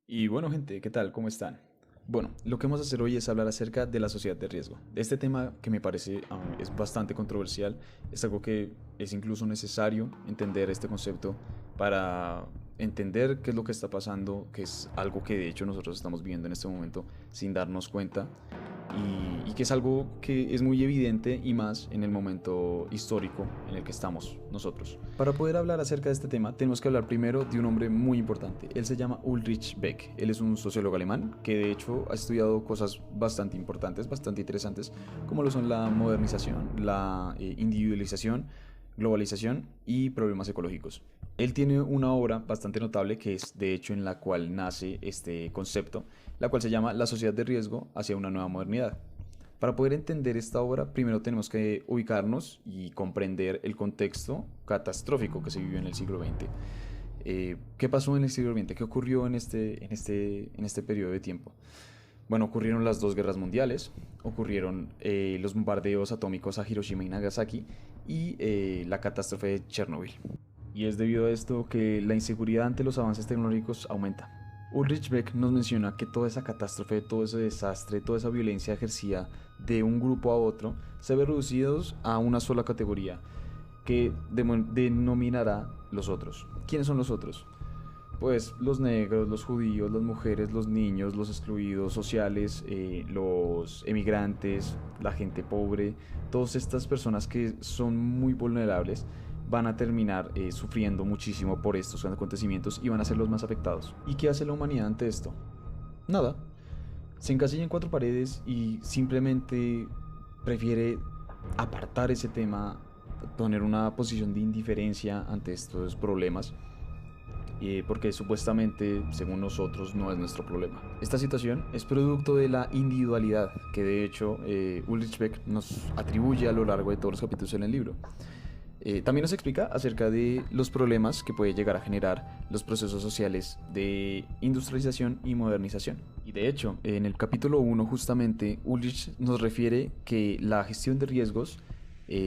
Y bueno, gente, ¿qué tal? ¿Cómo están? Bueno, lo que vamos a hacer hoy es hablar acerca de la sociedad de riesgo. De este tema que me parece es bastante controversial, es algo que es incluso necesario entender este concepto para entender qué es lo que está pasando, que es algo que de hecho nosotros estamos viviendo en este momento sin darnos cuenta y que es algo que es muy evidente y más en el momento histórico en el que estamos nosotros. Para poder hablar acerca de este tema, tenemos que hablar primero de un hombre muy importante. Él se llama Ulrich Beck. Él es un sociólogo alemán que de hecho ha estudiado cosas bastante importantes, bastante interesantes, como lo son la modernización, la individualización, globalización y problemas ecológicos. Él tiene una obra bastante notable que es de hecho en la cual nace este concepto, la cual se llama La sociedad de riesgo hacia una nueva modernidad. Para poder entender esta obra, primero tenemos que ubicarnos y comprender el contexto catastrófico que se vivió en el siglo XX. ¿Qué pasó en el siglo XX? ¿Qué ocurrió en este periodo de tiempo? Bueno, ocurrieron las dos guerras mundiales, ocurrieron los bombardeos atómicos a Hiroshima y Nagasaki y la catástrofe de Chernobyl. Y es debido a esto que la inseguridad ante los avances tecnológicos aumenta. Ulrich Beck nos menciona que toda esa catástrofe, todo ese desastre, toda esa violencia ejercida de un grupo a otro se ve reducidos a una sola categoría que denominará los otros. ¿Quiénes son los otros? Pues los negros, los judíos, las mujeres, los niños, los excluidos sociales, los emigrantes, la gente pobre, todas estas personas que son muy vulnerables van a terminar sufriendo muchísimo por estos acontecimientos y van a ser los más afectados. ¿Y qué hace la humanidad ante esto? Nada. Se encasilla en cuatro paredes y simplemente prefiere apartar ese tema, poner una posición de indiferencia ante estos problemas porque supuestamente, según nosotros, no es nuestro problema. Esta situación es producto de la individualidad que de hecho Ulrich Beck nos atribuye a lo largo de todos los capítulos en el libro. También nos explica acerca de los problemas que puede llegar a generar los procesos sociales de industrialización y modernización. Y de hecho, en el capítulo 1 justamente Ulrich nos refiere que la gestión de riesgos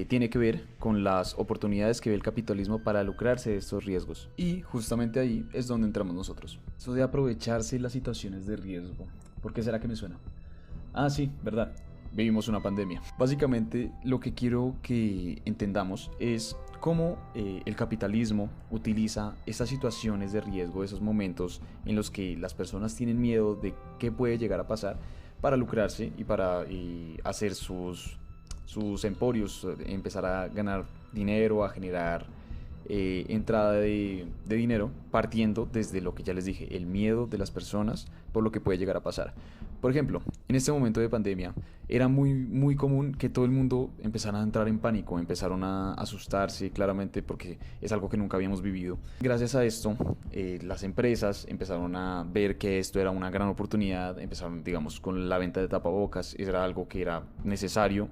tiene que ver con las oportunidades que ve el capitalismo para lucrarse de estos riesgos. Y justamente ahí es donde entramos nosotros. Eso de aprovecharse las situaciones de riesgo. ¿Por qué será que me suena? Ah, sí, verdad. Vivimos una pandemia. Básicamente lo que quiero que entendamos es cómo el capitalismo utiliza esas situaciones de riesgo, esos momentos en los que las personas tienen miedo de qué puede llegar a pasar para lucrarse y para hacer sus emporios, empezar a ganar dinero, a generar entrada de dinero, partiendo desde lo que ya les dije, el miedo de las personas por lo que puede llegar a pasar. Por ejemplo, en este momento de pandemia era muy común que todo el mundo empezara a entrar en pánico, empezaron a asustarse claramente porque es algo que nunca habíamos vivido. Gracias a esto, las empresas empezaron a ver que esto era una gran oportunidad, empezaron, digamos, con la venta de tapabocas, era algo que era necesario,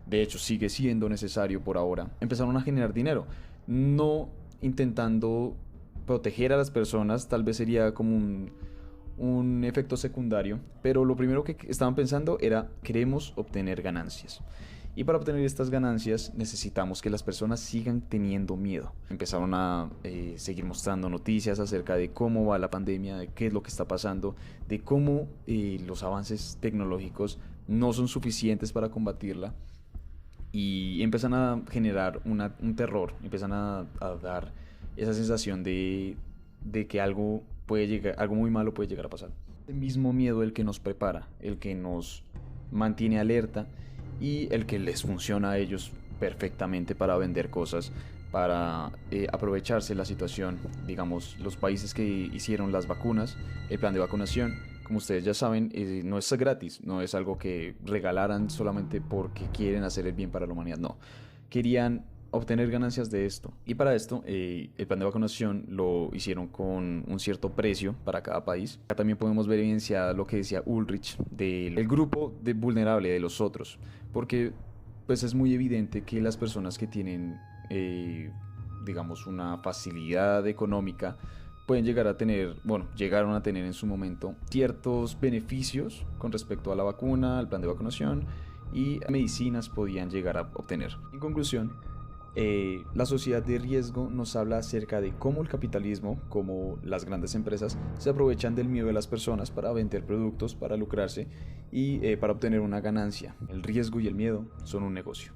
de hecho sigue siendo necesario por ahora. Empezaron a generar dinero, no intentando proteger a las personas, tal vez sería como un efecto secundario, pero lo primero que estaban pensando era queremos obtener ganancias. Y para obtener estas ganancias necesitamos que las personas sigan teniendo miedo. Empezaron a seguir mostrando noticias acerca de cómo va la pandemia, de qué es lo que está pasando, de cómo los avances tecnológicos no son suficientes para combatirla y empiezan a generar un terror, empiezan a dar esa sensación de que algo puede llegar, algo muy malo puede llegar a pasar. El mismo miedo el que nos prepara, el que nos mantiene alerta y el que les funciona a ellos perfectamente para vender cosas, para aprovecharse la situación. Digamos, los países que hicieron las vacunas, el plan de vacunación, como ustedes ya saben, no es gratis, no es algo que regalaran solamente porque quieren hacer el bien para la humanidad, no. Querían obtener ganancias de esto. Y para esto, el plan de vacunación lo hicieron con un cierto precio para cada país. Acá también podemos ver evidenciada lo que decía Ulrich del grupo vulnerable de los otros, porque pues es muy evidente que las personas que tienen, digamos, una facilidad económica, pueden llegar a tener, bueno, llegaron a tener en su momento ciertos beneficios con respecto a la vacuna, al plan de vacunación y medicinas podían llegar a obtener. En conclusión, La sociedad de riesgo nos habla acerca de cómo el capitalismo, como las grandes empresas, se aprovechan del miedo de las personas para vender productos, para lucrarse y para obtener una ganancia. El riesgo y el miedo son un negocio.